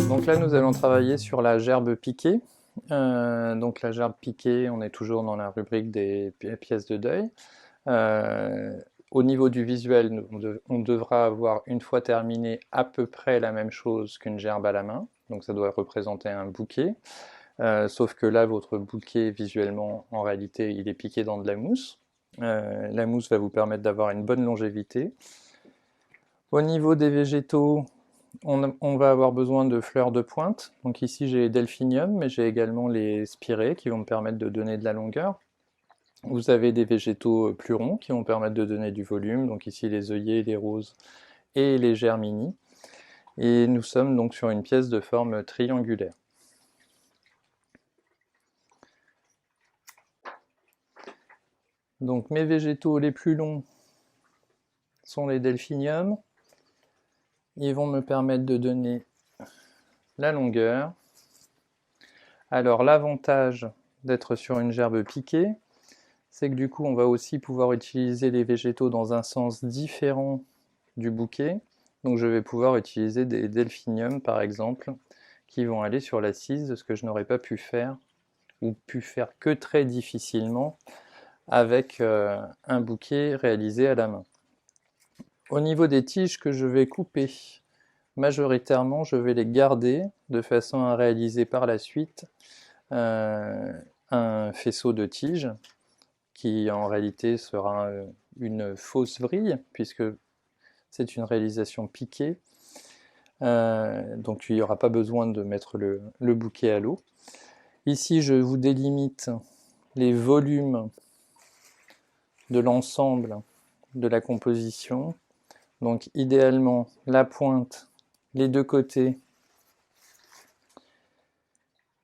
Donc là, nous allons travailler sur la gerbe piquée. Donc la gerbe piquée, on est toujours dans la rubrique des pièces de deuil. Au niveau du visuel, on devra avoir, une fois terminé, à peu près la même chose qu'une gerbe à la main. Donc ça doit représenter un bouquet. Sauf que là, votre bouquet, visuellement, en réalité, il est piqué dans de la mousse. La mousse va vous permettre d'avoir une bonne longévité. Au niveau des végétaux, on va avoir besoin de fleurs de pointe. Donc ici, j'ai les delphiniums, mais j'ai également les spirées qui vont me permettre de donner de la longueur. Vous avez des végétaux plus ronds qui vont permettre de donner du volume. Donc ici, les œillets, les roses et les germinies. Et nous sommes donc sur une pièce de forme triangulaire. Donc mes végétaux les plus longs sont les delphiniums. Ils vont me permettre de donner la longueur. Alors l'avantage d'être sur une gerbe piquée, c'est que du coup on va aussi pouvoir utiliser les végétaux dans un sens différent du bouquet. Donc je vais pouvoir utiliser des delphiniums par exemple, qui vont aller sur l'assise, ce que je n'aurais pas pu faire, ou pu faire que très difficilement, avec un bouquet réalisé à la main. Au niveau des tiges que je vais couper, majoritairement je vais les garder de façon à réaliser par la suite un faisceau de tiges qui en réalité sera une fausse vrille puisque c'est une réalisation piquée, donc il n'y aura pas besoin de mettre le bouquet à l'eau. Ici je vous délimite les volumes de l'ensemble de la composition, donc idéalement la pointe, les deux côtés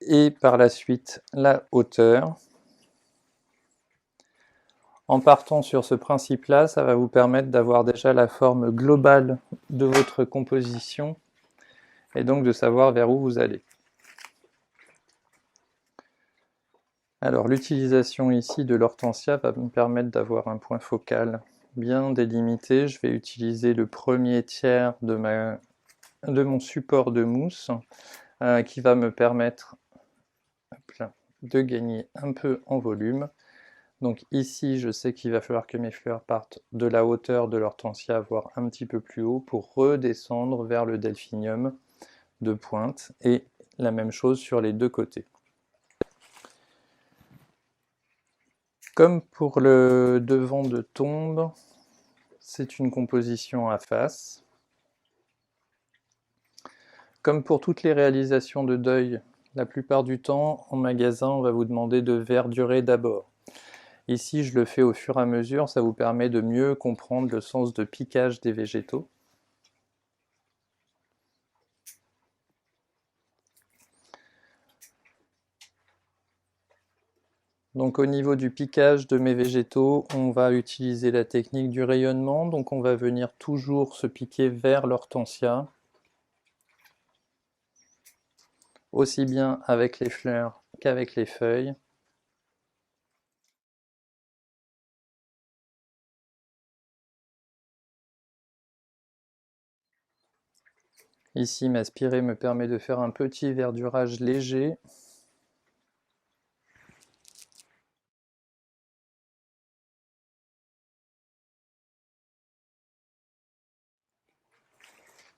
et par la suite la hauteur. En partant sur ce principe-là, ça va vous permettre d'avoir déjà la forme globale de votre composition et donc de savoir vers où vous allez. Alors l'utilisation ici de l'hortensia va me permettre d'avoir un point focal bien délimité. Je vais utiliser le premier tiers de mon support de mousse qui va me permettre de gagner un peu en volume. Donc ici, je sais qu'il va falloir que mes fleurs partent de la hauteur de l'hortensia, voire un petit peu plus haut, pour redescendre vers le delphinium de pointe, et la même chose sur les deux côtés. Comme pour le devant de tombe, c'est une composition à face. Comme pour toutes les réalisations de deuil, la plupart du temps, en magasin, on va vous demander de verdurer d'abord. Ici, je le fais au fur et à mesure, ça vous permet de mieux comprendre le sens de piquage des végétaux. Donc au niveau du piquage de mes végétaux, on va utiliser la technique du rayonnement, donc on va venir toujours se piquer vers l'hortensia, aussi bien avec les fleurs qu'avec les feuilles. Ici, ma spirée me permet de faire un petit verdurage léger.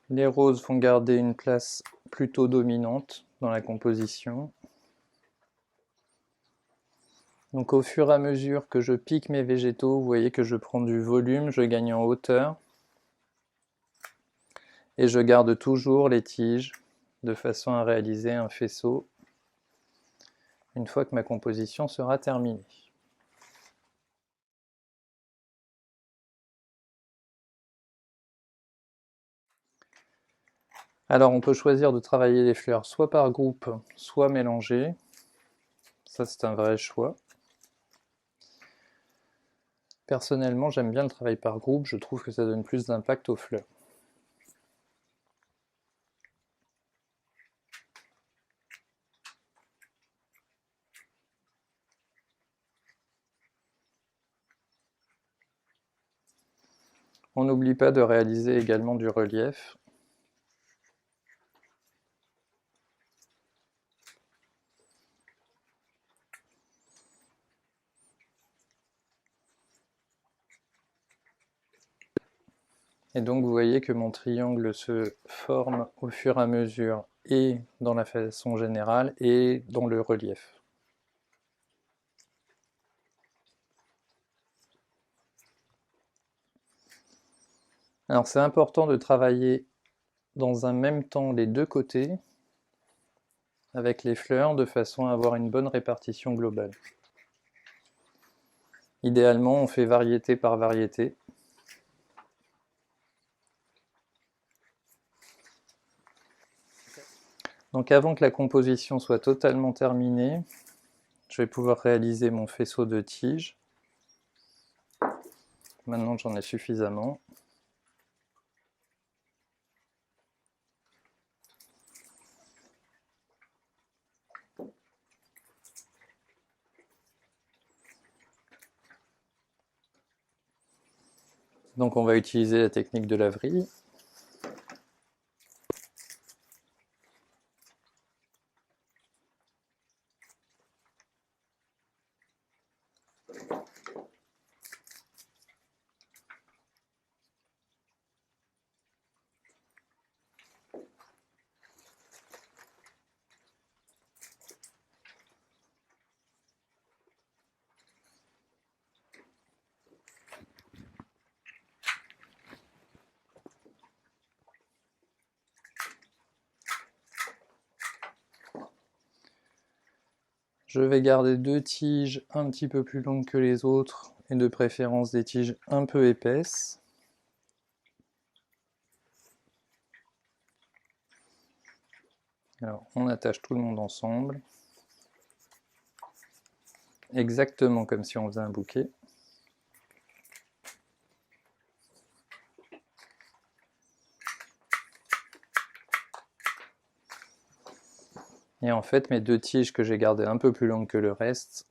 Les roses vont garder une place plutôt dominante dans la composition. Donc au fur et à mesure que je pique mes végétaux, vous voyez que je prends du volume, je gagne en hauteur. Et je garde toujours les tiges de façon à réaliser un faisceau une fois que ma composition sera terminée. Alors on peut choisir de travailler les fleurs soit par groupe, soit mélangées. Ça c'est un vrai choix. Personnellement j'aime bien le travail par groupe, je trouve que ça donne plus d'impact aux fleurs. On n'oublie pas de réaliser également du relief. Et donc vous voyez que mon triangle se forme au fur et à mesure et dans la façon générale et dans le relief. Alors c'est important de travailler dans un même temps les deux côtés avec les fleurs de façon à avoir une bonne répartition globale. Idéalement, on fait variété par variété. Donc avant que la composition soit totalement terminée, je vais pouvoir réaliser mon faisceau de tiges. Maintenant j'en ai suffisamment. Donc on va utiliser la technique de la vrille. Je vais garder deux tiges un petit peu plus longues que les autres, et de préférence des tiges un peu épaisses. Alors on attache tout le monde ensemble, exactement comme si on faisait un bouquet. Et en fait, mes deux tiges que j'ai gardées un peu plus longues que le reste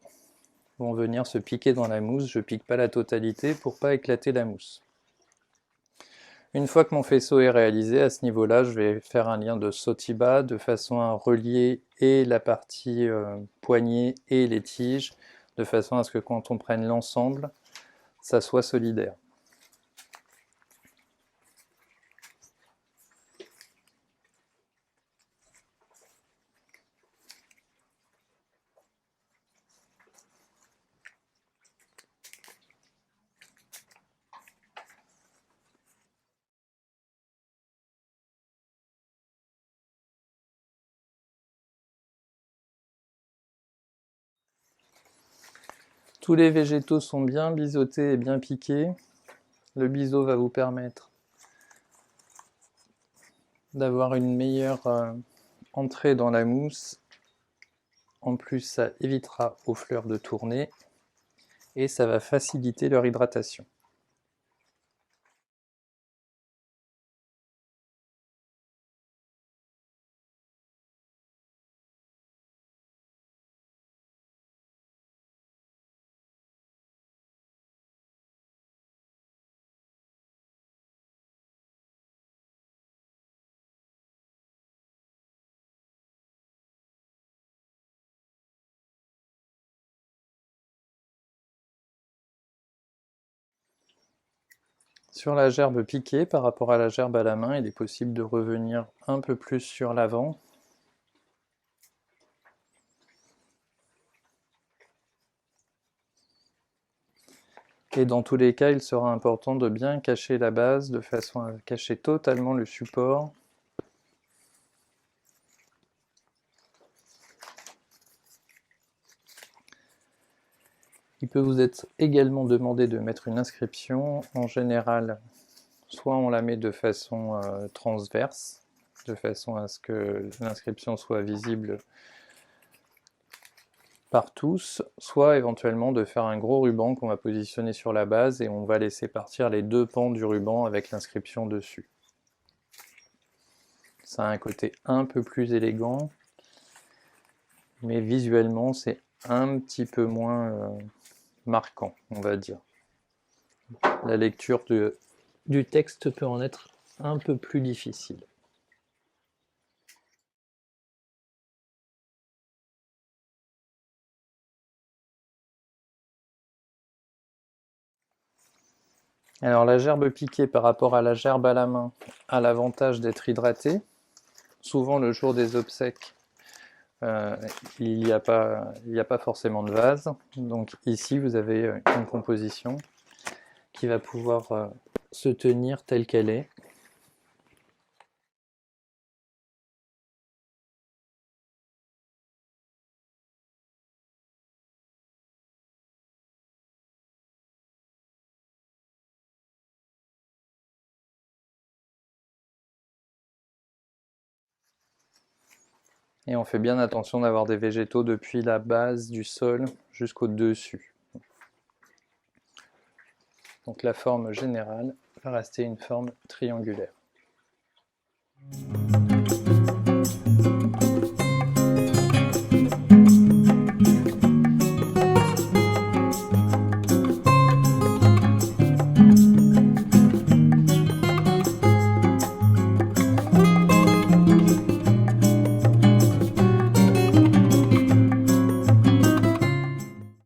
vont venir se piquer dans la mousse. Je pique pas la totalité pour pas éclater la mousse. Une fois que mon faisceau est réalisé, à ce niveau-là, je vais faire un lien de saut-bas de façon à relier et la partie poignée et les tiges, de façon à ce que quand on prenne l'ensemble, ça soit solidaire. Tous les végétaux sont bien biseautés et bien piqués. Le biseau va vous permettre d'avoir une meilleure entrée dans la mousse. En plus, ça évitera aux fleurs de tourner et ça va faciliter leur hydratation. Sur la gerbe piquée, par rapport à la gerbe à la main, il est possible de revenir un peu plus sur l'avant. Et dans tous les cas, il sera important de bien cacher la base de façon à cacher totalement le support. Il peut vous être également demandé de mettre une inscription. En général, soit on la met de façon transverse, de façon à ce que l'inscription soit visible par tous, soit éventuellement de faire un gros ruban qu'on va positionner sur la base et on va laisser partir les deux pans du ruban avec l'inscription dessus. Ça a un côté un peu plus élégant, mais visuellement c'est un petit peu moins marquant, on va dire. La lecture du texte peut en être un peu plus difficile. Alors la gerbe piquée par rapport à la gerbe à la main a l'avantage d'être hydratée. Souvent le jour des obsèques, il n'y a pas forcément de vase. Donc ici vous avez une composition qui va pouvoir se tenir telle qu'elle est. Et on fait bien attention d'avoir des végétaux depuis la base du sol jusqu'au dessus. Donc la forme générale va rester une forme triangulaire.